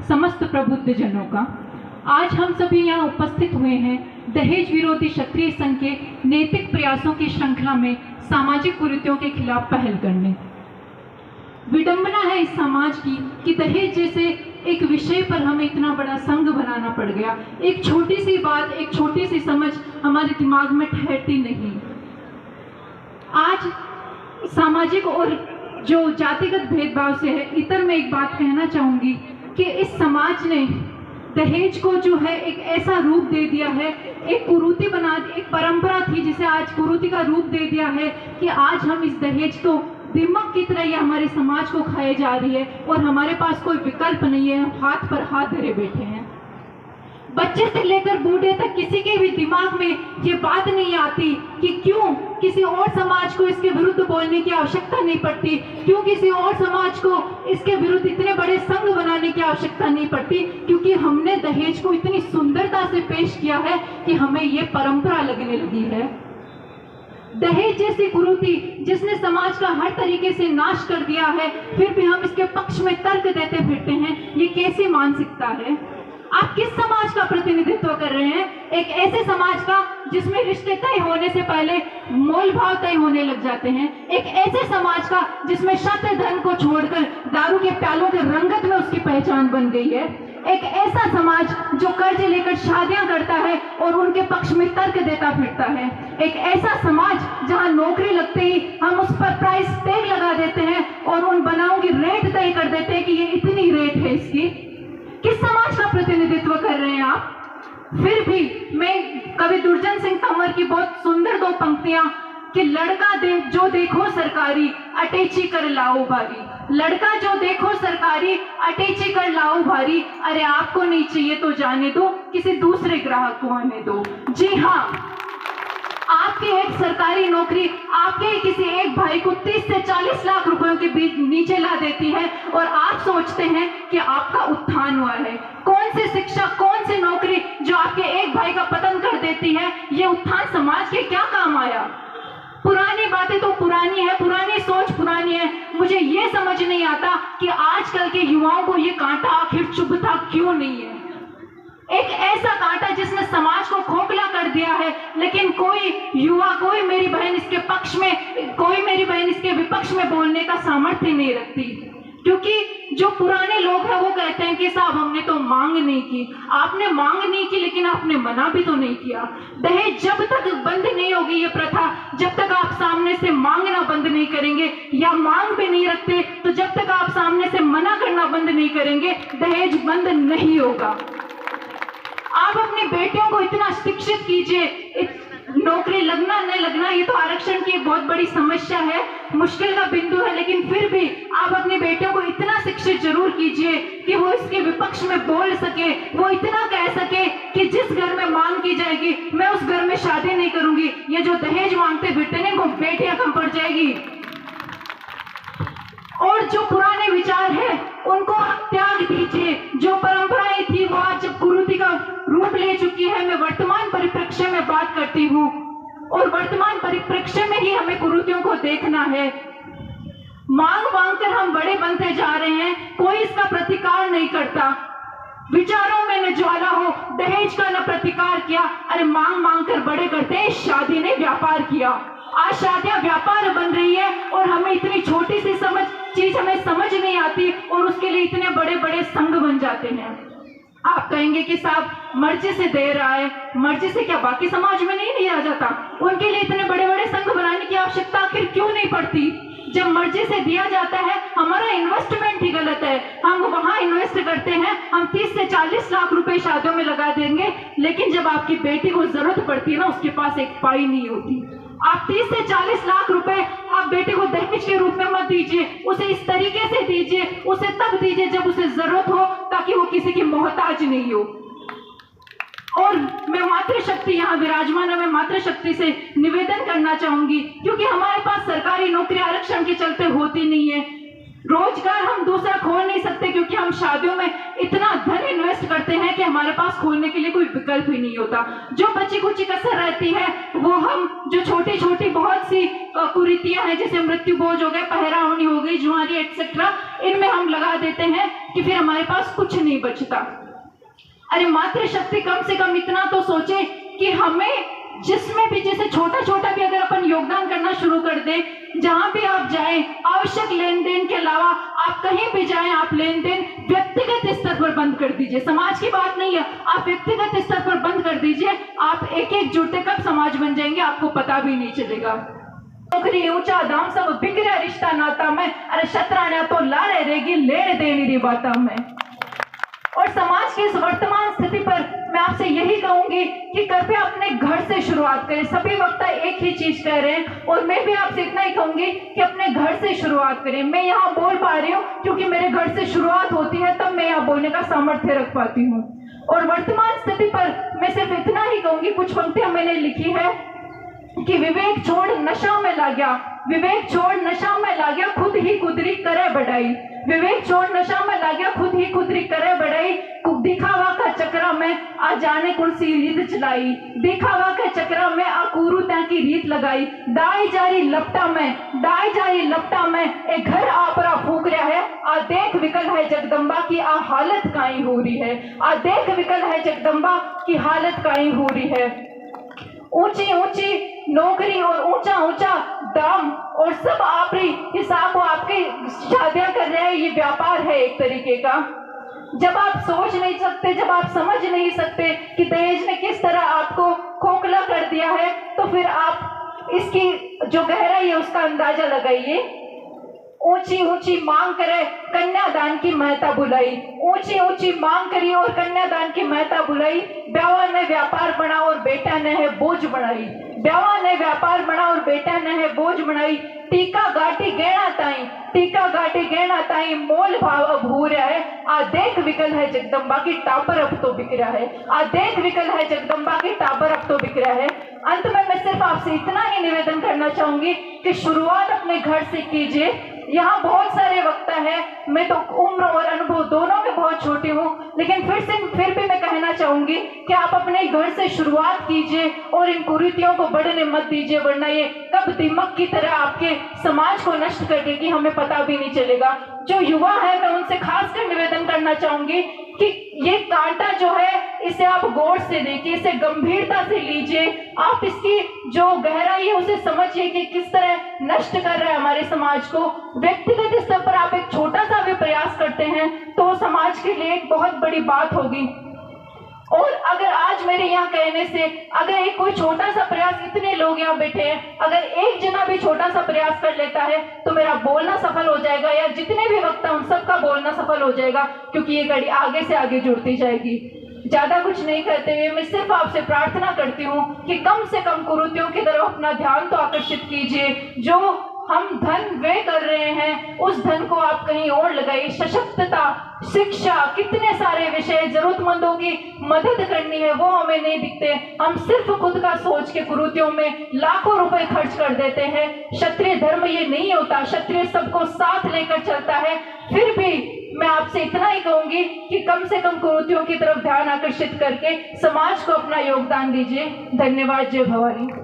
समस्त प्रबुद्ध जनों का। आज हम सभी यहाँ उपस्थित हुए हैं दहेज विरोधी क्षत्रिय संघ के नैतिक प्रयासों की श्रृंखला में सामाजिक कुरीतियों के खिलाफ पहल करने। विडंबना है इस समाज की कि दहेज जैसे एक विषय पर हमें इतना बड़ा संघ बनाना पड़ गया। एक छोटी सी बात, एक छोटी सी समझ हमारे दिमाग में ठहरती नहीं। आज सामाजिक और जो जातिगत भेदभाव से है, इतर में एक बात कहना चाहूंगी कि इस समाज ने दहेज को जो है एक ऐसा रूप दे दिया है, एक कुरीति बना, एक परंपरा थी जिसे आज कुरीति का रूप दे दिया है कि आज हम इस दहेज को दिमक की तरह ये हमारे समाज को खाए जा रही है और हमारे पास कोई विकल्प नहीं है, हाथ पर हाथ धरे बैठे हैं। बच्चे से लेकर बूढ़े तक किसी के भी दिमाग में ये बात नहीं आती कि क्यों किसी और समाज को इसके विरुद्ध बोलने की आवश्यकता नहीं पड़ती, क्यों किसी और समाज को इसके विरुद्ध इतने बड़े संघ बनाने की आवश्यकता नहीं पड़ती, क्योंकि हमने दहेज को इतनी सुंदरता से पेश किया है कि हमें ये परंपरा लगने लगी है। दहेज जैसी कुरीति जिसने समाज का हर तरीके से नाश कर दिया है, फिर भी हम इसके पक्ष में तर्क देते फिरते हैं, ये कैसी मानसिकता है? आप किस समाज का प्रतिनिधित्व कर रहे हैं? एक ऐसे समाज का जिसमें रिश्ते तय होने से पहले मोल भाव तय होने लग जाते हैं, एक ऐसे समाज का जिसमें शस्त्र धन को छोड़कर दारू के प्यालों के रंगत में उसकी पहचान बन गई है, एक ऐसा समाज जो कर्ज लेकर शादियां करता है और उनके पक्ष में तर्क देता फिरता है, एक ऐसा समाज जहां नौकरी लगते ही हम उस पर प्राइस टैग लगा देते हैं और उन बनाओं की रेट तय कर देते हैं कि ये इतनी रेट है इसकी। किस समाज का प्रतिनिधित्व कर रहे हैं आप? फिर भी मैं कवि दुर्जन सिंह तंवर की बहुत सुंदर दो पंक्तियां कि लड़का जो देखो सरकारी अटैची कर लाओ भारी, लड़का जो देखो सरकारी अटैची कर लाओ भारी, अरे आपको नहीं चाहिए तो जाने दो, किसी दूसरे ग्राहक को आने दो। जी हाँ, आपकी एक सरकारी नौकरी आपके किसी एक भाई को 30 से 40 लाख रुपयों के बीच नीचे ला देती है और आप सोचते हैं कि आपका उत्थान हुआ है। कौन सी शिक्षा, कौन सी नौकरी जो आपके एक भाई का पतन कर देती है, ये उत्थान समाज के क्या काम आया? पुरानी बातें तो पुरानी है, पुरानी सोच पुरानी है। मुझे ये समझ नहीं आता कि आजकल के युवाओं को ये कांटा आखिर चुभता क्यों नहीं है। एक ऐसा कांटा जिसने समाज को खोखला कर दिया है, लेकिन कोई युवा, कोई मेरी बहन इसके पक्ष में, कोई मेरी बहन इसके विपक्ष में बोलने का सामर्थ्य नहीं रखती, क्योंकि जो पुराने लोग हैं वो कहते हैं कि साहब हमने तो मांग नहीं की। आपने मांग नहीं की, लेकिन आपने मना भी तो नहीं किया। दहेज जब तक बंद नहीं होगी ये प्रथा, जब तक आप सामने से मांगना बंद नहीं करेंगे या मांग भी नहीं रखते, तो जब तक आप सामने से मना करना बंद नहीं करेंगे, दहेज बंद नहीं होगा। आप अपनी बेटियों को इतना शिक्षित कीजिए, नौकरी लगना न लगना ये तो आरक्षण की एक बहुत बड़ी समस्या है, मुश्किल का बिंदु है, लेकिन फिर भी आप अपनी बेटियों को इतना शिक्षित जरूर कीजिए कि वो इसके विपक्ष में बोल सके, वो इतना कह सके कि जिस घर में मांग की जाएगी मैं उस घर में शादी नहीं करूंगी, ये जो दहेज मांगते फिरते हैं वो बेटियां कम पड़ जाएगी। और जो पुराने विचार है उनको आप त्याग दीजिए। जो परंपराएं थी वो आज कुरीति का रूप ले चुकी है। मैं वर्तमान परिप्रेक्ष्य में बात करती हूँ और वर्तमान परिप्रेक्ष्य में ही हमें कुरीतियों को देखना है। मांग मांग कर हम बड़े बनते जा रहे हैं, कोई इसका प्रतिकार नहीं करता। विचारों में न ज्वाला हो, दहेज का न प्रतिकार किया, अरे मांग मांग कर बड़े करते हैं, शादी ने व्यापार किया। आज शादियां व्यापार बन रही है और हमें इतनी छोटी सी चीज हमें समझ नहीं आती और उसके लिए इतने बड़े बड़े संघ बन जाते हैं। आप कहेंगे कि साहब मर्जी से दे रहा है, मर्जी से क्या बाकी समाज में नहीं दिया जाता? उनके लिए इतने बड़े बड़े संघ बनाने की आवश्यकता आखिर क्यों नहीं पड़ती? जब मर्जी से दिया जाता है, हमारा इन्वेस्टमेंट ही गलत है। हम वहां इन्वेस्ट करते हैं, हम 30 से 40 लाख रुपए शादियों में लगा देंगे, लेकिन जब आपकी बेटी को जरूरत पड़ती है ना, उसके पास एक पाई नहीं होती। आप 30 से 40 लाख रुपए आप बेटे को दहेज के रूप में मत दीजिए, उसे इस तरीके से दीजिए, उसे तब दीजिए जब उसे जरूरत हो, ताकि वो किसी की मोहताज नहीं हो। और मैं मातृशक्ति यहाँ विराजमान है, मैं मातृशक्ति से निवेदन करना चाहूंगी, क्योंकि हमारे पास सरकारी नौकरी आरक्षण के चलते होती नहीं है। रोजगार हम दूसरा खोल नहीं सकते, क्योंकि हम शादियों में इतना धन इन्वेस्ट करते हैं कि हमारे पास खोलने के लिए कोई विकल्प ही नहीं होता। जो बची कुची कसर रहती है वो हम जो छोटी छोटी बहुत सी कुरीतियां हैं, जैसे मृत्यु बोझ हो गए, पहरावनी हो गई, जुआरी एक्सेट्रा, इनमें हम लगा देते हैं कि फिर हमारे पास कुछ नहीं बचता। अरे मातृशक्ति कम से कम इतना तो सोचे कि हमें जिसमें भी, जैसे छोटा छोटा भी अगर अपन योगदान करना शुरू कर दें, जहां भी आप जाएं, आवश्यक लेन देन के अलावा आप कहीं भी जाएं, आप लेन देन व्यक्तिगत स्तर पर बंद कर दीजिए। समाज की बात नहीं है, आप व्यक्तिगत स्तर पर बंद कर दीजिए। आप एक एक जुड़ते कब समाज बन जाएंगे आपको पता भी नहीं चलेगा। नौकरी ऊंचा दाम सब बिगड़े रिश्ता नाता में, अरे शतरान्या तो ला रहेगी लेने देनी री बाता में। और समाज की इस वर्तमान स्थिति पर मैं आपसे यही कहूंगी कि कृपया अपने घर से शुरुआत करें। सभी वक्ता एक ही चीज कह रहे हैं और मैं भी आपसे इतना ही कहूंगी कि अपने घर से शुरुआत करें। मैं यहाँ बोल पा रही हूँ क्योंकि मेरे घर से शुरुआत होती है, तब मैं यहाँ बोलने का सामर्थ्य रख पाती हूँ। और वर्तमान स्थिति पर मैं सिर्फ इतना ही कहूंगी, कुछ पंक्तियां मैंने लिखी है कि विवेक छोड़ नशा में ला गया, विवेक छोड़ नशा में ला गया, खुद ही खुदरी करे बढ़ाई। विवेक छोड़ नशा में ला गया, खुद ही खुदरी करे बढ़ाई। दिखावा का चक्रा में आ जाने कुर्सी रीत चलाई, दिखावा के चक्रा में आ कुरुता की रीत लगाई। दाई जारी लपटा में, दाई जारी लपटा में एक घर आपरा फूक रहा है। आ देख विकल है जगदम्बा की आ हालत काई हो रही है, आ देख विकल है जगदम्बा की हालत काई हो रही है। ऊंची ऊंची नौकरी और ऊंचा ऊंचा दाम और सब आप हिसाब आपके शादियां कर रहे हैं, ये व्यापार है एक तरीके का। जब आप सोच नहीं सकते, जब आप समझ नहीं सकते कि दहेज ने किस तरह आपको खोखला कर दिया है, तो फिर आप इसकी जो गहराई है उसका अंदाजा लगाइए। ऊंची ऊंची मांग करे कन्यादान की महता बुलाई, ऊंची ऊंची मांग करी और कन्यादान की महता बुलाई। ब्यावा ने व्यापार बना और बेटा ने है बोझ बढ़ाई, ब्यावा ने व्यापार बना और बेटा ने है बोझ बढ़ाई। टीका गाटी गहना ताई, टीका गाटी गहना ताई मोल भाव अब हो रहा है। आ देख विकल है जगदम्बा की टापर अब तो बिक रहा है, आ देख विकल है जगदम्बा की टापर अब तो बिक रहा है। अंत में मैं सिर्फ आपसे इतना ही निवेदन करना चाहूंगी कि शुरुआत अपने घर से कीजिए। यहाँ बहुत सारे वक्ता है, मैं तो उम्र और अनुभव दोनों में बहुत छोटी हूँ, लेकिन फिर भी मैं कहना चाहूंगी कि आप अपने घर से शुरुआत कीजिए और इन कुरीतियों को बढ़ने मत दीजिए, वरना ये कब दीमक की तरह आपके समाज को नष्ट कर देगी हमें पता भी नहीं चलेगा। जो युवा है मैं उनसे खासकर निवेदन करना चाहूंगी कि ये कांटा जो है इसे आप गौर से देखिए, इसे गंभीरता से लीजिए, आप इसकी जो गहराई है उसे समझिए कि किस तरह नष्ट कर रहा है हमारे समाज को। व्यक्तिगत स्तर पर आप एक छोटा सा भी प्रयास करते हैं तो समाज के लिए एक बहुत बड़ी बात होगी। और अगर आज मेरे यहाँ कहने से अगर एक कोई छोटा सा प्रयास, इतने लोग यहाँ बैठे हैं, अगर एक जना भी छोटा सा प्रयास कर लेता है तो मेरा बोलना सफल हो जाएगा, या जितने भी वक्ता उन सबका बोलना सफल हो जाएगा, क्योंकि ये घड़ी आगे से आगे जुड़ती जाएगी। ज्यादा कुछ नहीं कहते हुए मैं सिर्फ आपसे प्रार्थना करती हूँ कि कम से कम कुरीतियों की तरफ अपना ध्यान तो आकर्षित कीजिए। जो हम धन व्यय कर रहे हैं उस धन को आप कहीं और लगाइए। सशक्तता, शिक्षा, कितने सारे विषय, जरूरतमंदों की मदद करनी है वो हमें नहीं दिखते। हम सिर्फ खुद का सोच के कुरीतियों में लाखों रुपए खर्च कर देते हैं। क्षत्रिय धर्म ये नहीं होता, क्षत्रिय सबको साथ लेकर चलता है। फिर भी मैं आपसे इतना ही कहूंगी कि कम से कम कुरीतियों की तरफ ध्यान आकर्षित करके समाज को अपना योगदान दीजिए। धन्यवाद। जय भवानी।